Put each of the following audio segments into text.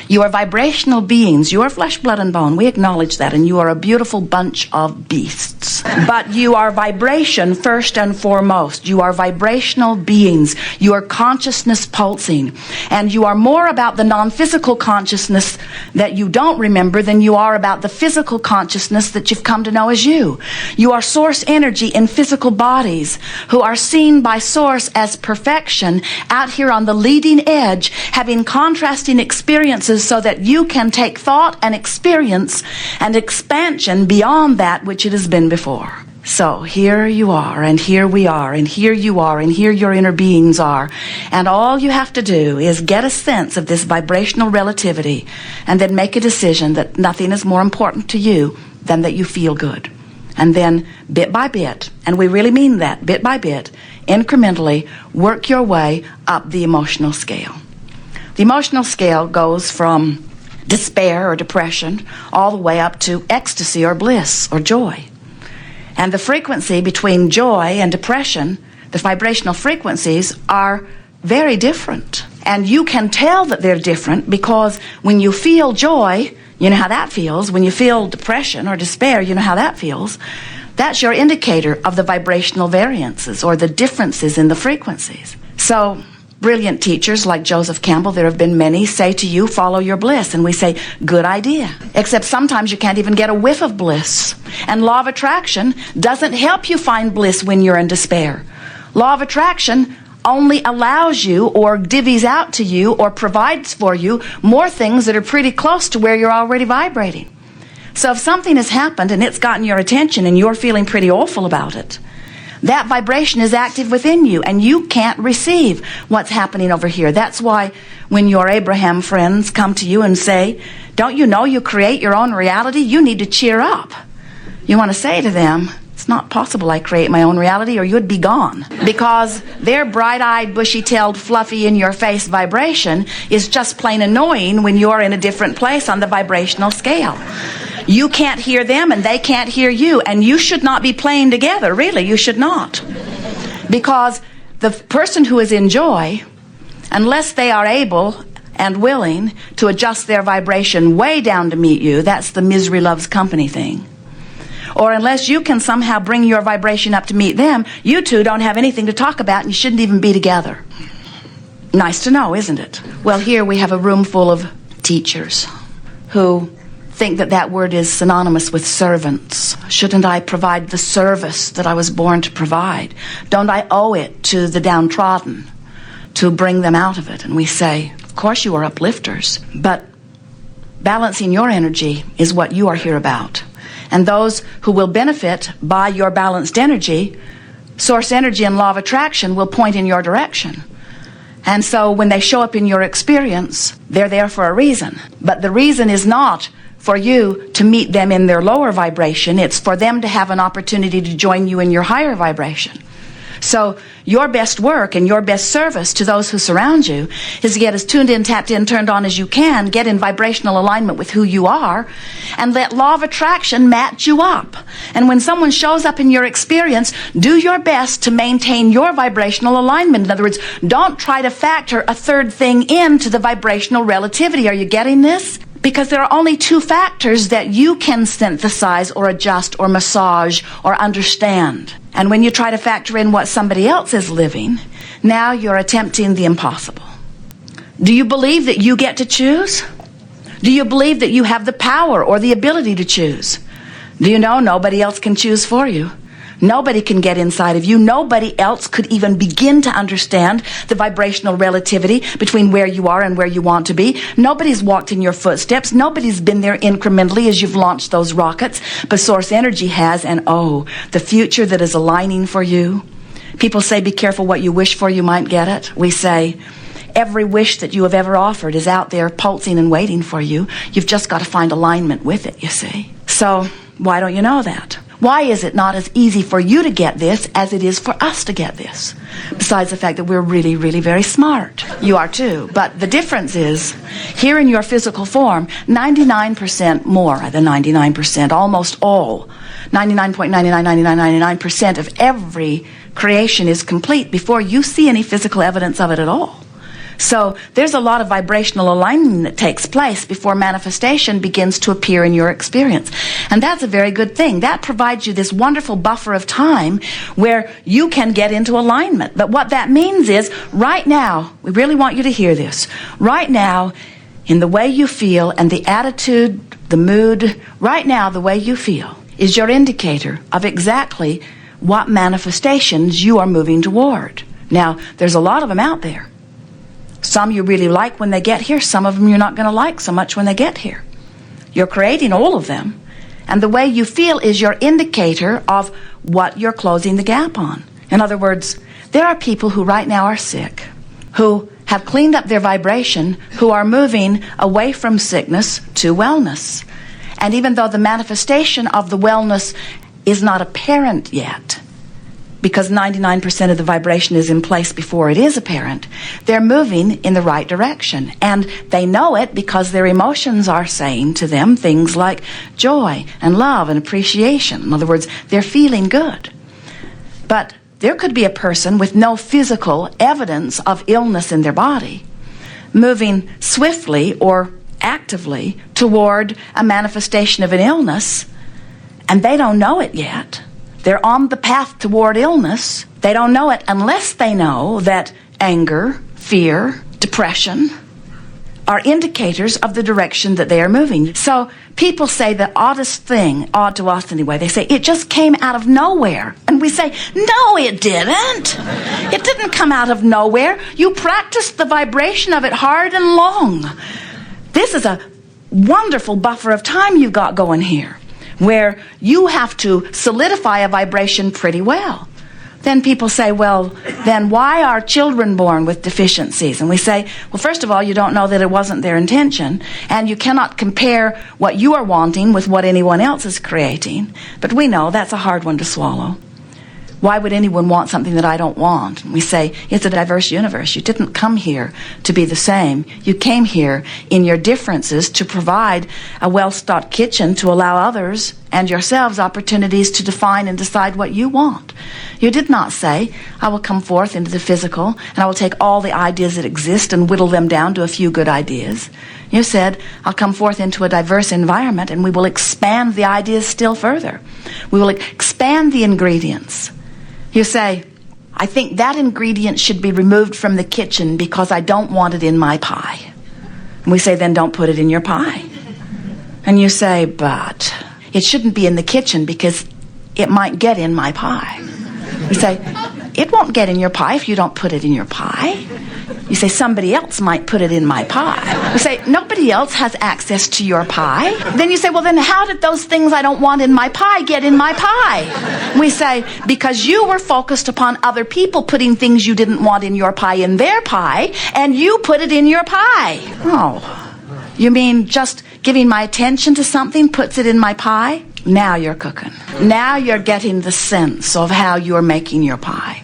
You are vibrational beings. You are flesh, blood, and bone. We acknowledge that, and you are a beautiful bunch of beasts. But you are vibration first and foremost. You are vibrational beings. You are consciousness pulsing. And you are more about the non-physical consciousness that you don't remember than you are about the physical consciousness that you've come to know as you. You are source energy in physical bodies who are seen by source as perfection out here on the leading edge, having contrasting experiences so that you can take thought and experience and expansion beyond that which it has been before. So here you are, and here we are, and here you are, and here your inner beings are. And all you have to do is get a sense of this vibrational relativity and then make a decision that nothing is more important to you than that you feel good. And then bit by bit, and we really mean that, bit by bit, incrementally work your way up the emotional scale. The emotional scale goes from despair or depression all the way up to ecstasy or bliss or joy. And the frequency between joy and depression, the vibrational frequencies, are very different. And you can tell that they're different because when you feel joy, you know how that feels. When you feel depression or despair, you know how that feels. That's your indicator of the vibrational variances or the differences in the frequencies. So brilliant teachers like Joseph Campbell, there have been many, say to you, follow your bliss. And we say, good idea. Except sometimes you can't even get a whiff of bliss. And law of attraction doesn't help you find bliss when you're in despair. Law of attraction only allows you or divvies out to you or provides for you more things that are pretty close to where you're already vibrating. So if something has happened and it's gotten your attention and you're feeling pretty awful about it, that vibration is active within you, and you can't receive what's happening over here. That's why when your Abraham friends come to you and say, don't you know you create your own reality? You need to cheer up. You want to say to them, it's not possible I create my own reality or you'd be gone. Because their bright-eyed, bushy-tailed, fluffy, in-your-face vibration is just plain annoying when you're in a different place on the vibrational scale. You can't hear them and they can't hear you, and you should not be playing together, really, you should not. Because the person who is in joy, unless they are able and willing to adjust their vibration way down to meet you, that's the misery loves company thing. Or unless you can somehow bring your vibration up to meet them, you two don't have anything to talk about and you shouldn't even be together. Nice to know, isn't it? Well, here we have a room full of teachers who think that that word is synonymous with servants. Shouldn't I provide the service that I was born to provide? Don't I owe it to the downtrodden to bring them out of it? And we say, of course you are uplifters, but balancing your energy is what you are here about. And those who will benefit by your balanced energy, source energy and law of attraction, will point in your direction. And so when they show up in your experience, they're there for a reason. But the reason is not for you to meet them in their lower vibration. It's for them to have an opportunity to join you in your higher vibration. So your best work and your best service to those who surround you is to get as tuned in, tapped in, turned on as you can, get in vibrational alignment with who you are, and let law of attraction match you up. And when someone shows up in your experience, do your best to maintain your vibrational alignment. In other words, don't try to factor a third thing into the vibrational relativity. Are you getting this? Because there are only two factors that you can synthesize or adjust or massage or understand. And when you try to factor in what somebody else is living, now you're attempting the impossible. Do you believe that you get to choose? Do you believe that you have the power or the ability to choose? Do you know nobody else can choose for you? Nobody can get inside of you. Nobody else could even begin to understand the vibrational relativity between where you are and where you want to be. Nobody's walked in your footsteps. Nobody's been there incrementally as you've launched those rockets. But source energy has, and oh, the future that is aligning for you. People say, be careful what you wish for, you might get it. We say, every wish that you have ever offered is out there pulsing and waiting for you. You've just got to find alignment with it, you see. So why don't you know that? Why is it not as easy for you to get this as it is for us to get this? Besides the fact that we're really, really very smart. You are too. But the difference is, here in your physical form, 99% more than 99%, almost all, 99.999999% of every creation is complete before you see any physical evidence of it at all. So there's a lot of vibrational alignment that takes place before manifestation begins to appear in your experience. And that's a very good thing. That provides you this wonderful buffer of time where you can get into alignment. But what that means is, right now, we really want you to hear this. Right now, in the way you feel and the attitude, the mood, right now, the way you feel is your indicator of exactly what manifestations you are moving toward. Now, there's a lot of them out there. Some you really like when they get here. Some of them you're not going to like so much when they get here. You're creating all of them. And the way you feel is your indicator of what you're closing the gap on. In other words, there are people who right now are sick, who have cleaned up their vibration, who are moving away from sickness to wellness. And even though the manifestation of the wellness is not apparent yet, because 99% of the vibration is in place before it is apparent, they're moving in the right direction. And they know it because their emotions are saying to them things like joy and love and appreciation. In other words, they're feeling good. But there could be a person with no physical evidence of illness in their body moving swiftly or actively toward a manifestation of an illness, and they don't know it yet. They're on the path toward illness. They don't know it unless they know that anger, fear, depression are indicators of the direction that they are moving. So people say the oddest thing, odd to us anyway, they say, it just came out of nowhere. And we say, no, it didn't. It didn't come out of nowhere. You practiced the vibration of it hard and long. This is a wonderful buffer of time you've got going here, where you have to solidify a vibration pretty well. Then people say, well, then why are children born with deficiencies? And we say, well, first of all, you don't know that it wasn't their intention, and you cannot compare what you are wanting with what anyone else is creating. But we know that's a hard one to swallow. Why would anyone want something that I don't want? And we say, it's a diverse universe. You didn't come here to be the same. You came here in your differences to provide a well-stocked kitchen to allow others and yourselves opportunities to define and decide what you want. You did not say, I will come forth into the physical and I will take all the ideas that exist and whittle them down to a few good ideas. You said, I'll come forth into a diverse environment and we will expand the ideas still further. We will expand the ingredients. You say, I think that ingredient should be removed from the kitchen because I don't want it in my pie. And we say, then don't put it in your pie. And you say, but it shouldn't be in the kitchen because it might get in my pie. We say, it won't get in your pie if you don't put it in your pie. You say, somebody else might put it in my pie. We say, nobody else has access to your pie. Then you say, well, then how did those things I don't want in my pie get in my pie? We say, because you were focused upon other people putting things you didn't want in your pie in their pie, and you put it in your pie. Oh, you mean just giving my attention to something puts it in my pie? Now you're cooking. Now you're getting the sense of how you're making your pie.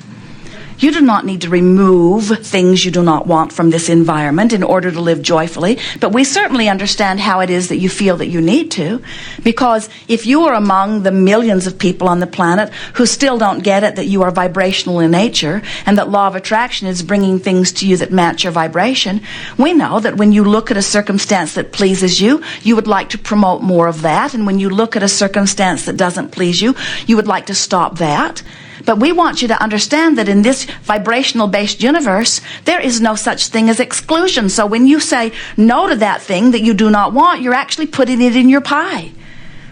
You do not need to remove things you do not want from this environment in order to live joyfully, but we certainly understand how it is that you feel that you need to, because if you are among the millions of people on the planet who still don't get it that you are vibrational in nature and that law of attraction is bringing things to you that match your vibration, we know that when you look at a circumstance that pleases you, you would like to promote more of that, and when you look at a circumstance that doesn't please you, you would like to stop that. But we want you to understand that in this vibrational-based universe, there is no such thing as exclusion. So when you say no to that thing that you do not want, you're actually putting it in your pie.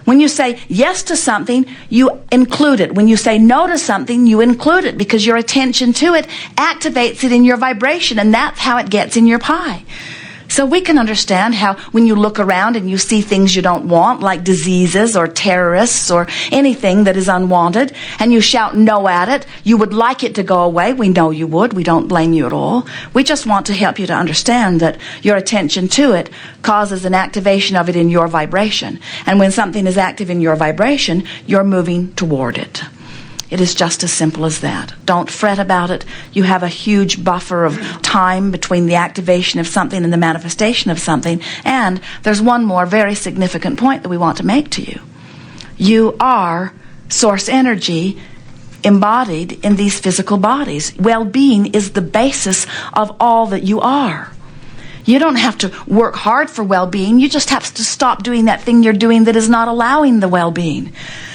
When you say yes to something, you include it. When you say no to something, you include it because your attention to it activates it in your vibration, and that's how it gets in your pie. So we can understand how when you look around and you see things you don't want, like diseases or terrorists or anything that is unwanted, and you shout no at it, you would like it to go away. We know you would. We don't blame you at all. We just want to help you to understand that your attention to it causes an activation of it in your vibration. And when something is active in your vibration, you're moving toward it. It is just as simple as that. Don't fret about it. You have a huge buffer of time between the activation of something and the manifestation of something. And there's one more very significant point that we want to make to you. You are source energy embodied in these physical bodies. Well-being is the basis of all that you are. You don't have to work hard for well-being. You just have to stop doing that thing you're doing that is not allowing the well-being.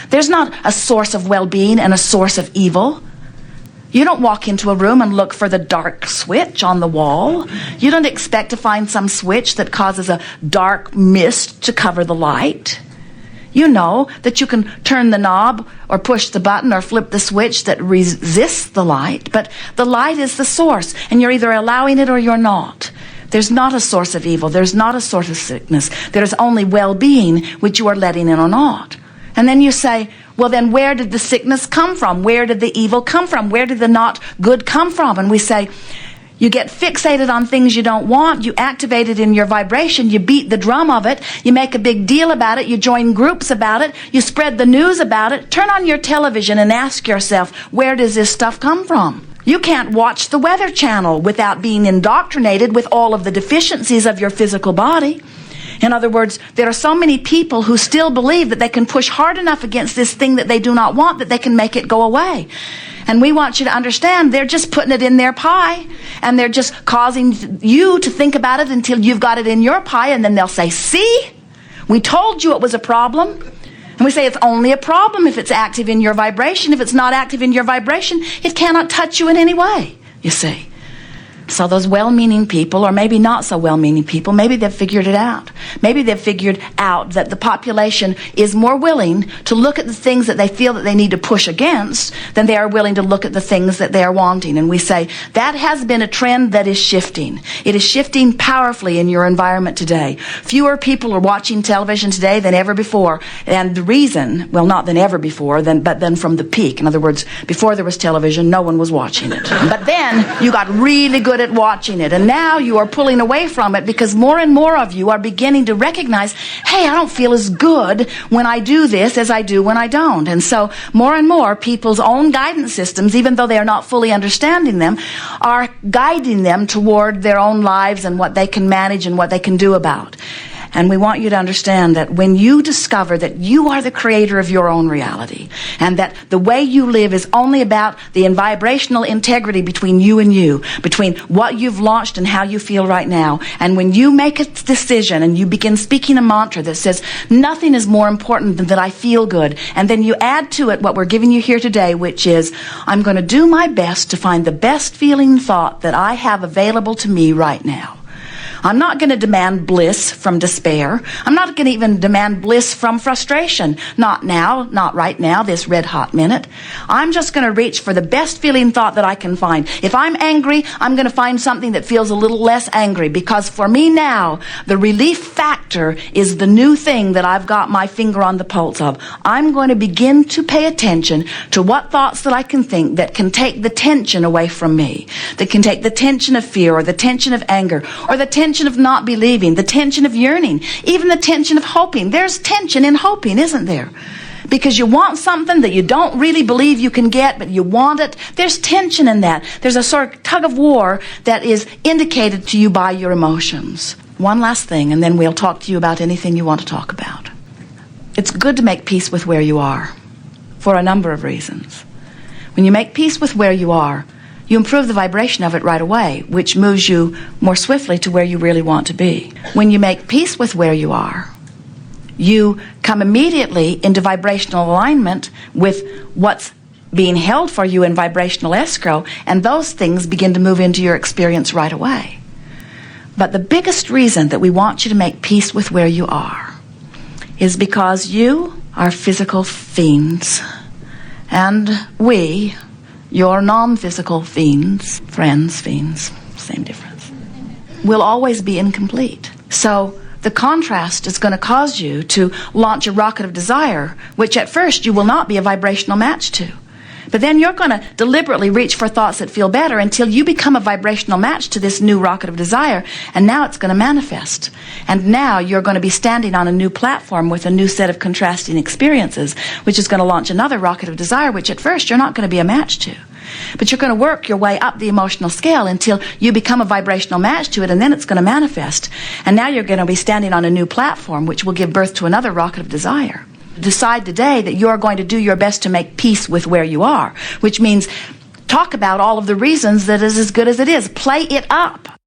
There's not a source of well-being and a source of evil. You don't walk into a room and look for the dark switch on the wall. You don't expect to find some switch that causes a dark mist to cover the light. You know that you can turn the knob or push the button or flip the switch that resists the light, but the light is the source, and you're either allowing it or you're not. There's not a source of evil. There's not a source of sickness. There's only well-being, which you are letting in or not. And then you say, well, then where did the sickness come from? Where did the evil come from? Where did the not good come from? And we say, you get fixated on things you don't want. You activate it in your vibration. You beat the drum of it. You make a big deal about it. You join groups about it. You spread the news about it. Turn on your television and ask yourself, where does this stuff come from? You can't watch the Weather Channel without being indoctrinated with all of the deficiencies of your physical body. In other words, there are so many people who still believe that they can push hard enough against this thing that they do not want that they can make it go away. And we want you to understand they're just putting it in their pie, and they're just causing you to think about it until you've got it in your pie, and then they'll say, see, we told you it was a problem. And we say it's only a problem if it's active in your vibration. If it's not active in your vibration, it cannot touch you in any way, you see. So those well-meaning people, or maybe not so well-meaning people, maybe they've figured it out. Maybe they've figured out that the population is more willing to look at the things that they feel that they need to push against than they are willing to look at the things that they are wanting. And we say that has been a trend that is shifting. It is shifting powerfully in your environment today. Fewer people are watching television today than ever before. And the reason, well, not than ever before, but then from the peak. In other words, before there was television, no one was watching it. But then you got really good at watching it, and now you are pulling away from it because more and more of you are beginning to recognize, hey, I don't feel as good when I do this as I do when I don't. And so more and more people's own guidance systems, even though they are not fully understanding them, are guiding them toward their own lives and what they can manage and what they can do about. And we want you to understand that when you discover that you are the creator of your own reality, and that the way you live is only about the vibrational integrity between you and you, between what you've launched and how you feel right now, and when you make a decision and you begin speaking a mantra that says, nothing is more important than that I feel good, and then you add to it what we're giving you here today, which is, I'm going to do my best to find the best feeling thought that I have available to me right now. I'm not going to demand bliss from despair. I'm not going to even demand bliss from frustration. Not now, not right now, this red hot minute. I'm just going to reach for the best feeling thought that I can find. If I'm angry, I'm going to find something that feels a little less angry, because for me now, the relief factor is the new thing that I've got my finger on the pulse of. I'm going to begin to pay attention to what thoughts that I can think that can take the tension away from me, that can take the tension of fear or the tension of anger or the tension of not believing, the tension of yearning, even the tension of hoping. There's tension in hoping, isn't there? Because you want something that you don't really believe you can get, but you want it. There's tension in that. There's a sort of tug of war that is indicated to you by your emotions. One last thing, and then we'll talk to you about anything you want to talk about. It's good to make peace with where you are for a number of reasons. When you make peace with where you are, you improve the vibration of it right away, which moves you more swiftly to where you really want to be. When you make peace with where you are, you come immediately into vibrational alignment with what's being held for you in vibrational escrow, and those things begin to move into your experience right away. But the biggest reason that we want you to make peace with where you are is because you are physical fiends, and we, your non-physical fiends, friends, fiends, same difference, will always be incomplete. So the contrast is going to cause you to launch a rocket of desire, which at first you will not be a vibrational match to. But then you're going to deliberately reach for thoughts that feel better until you become a vibrational match to this new rocket of desire, and now it's going to manifest. And now you're going to be standing on a new platform with a new set of contrasting experiences, which is going to launch another rocket of desire, which at first you're not going to be a match to. But you're going to work your way up the emotional scale until you become a vibrational match to it, and then it's going to manifest. And now you're going to be standing on a new platform, which will give birth to another rocket of desire. decide today that you're going to do your best to make peace with where you are, which means talk about all of the reasons that is as good as it is. Play it up.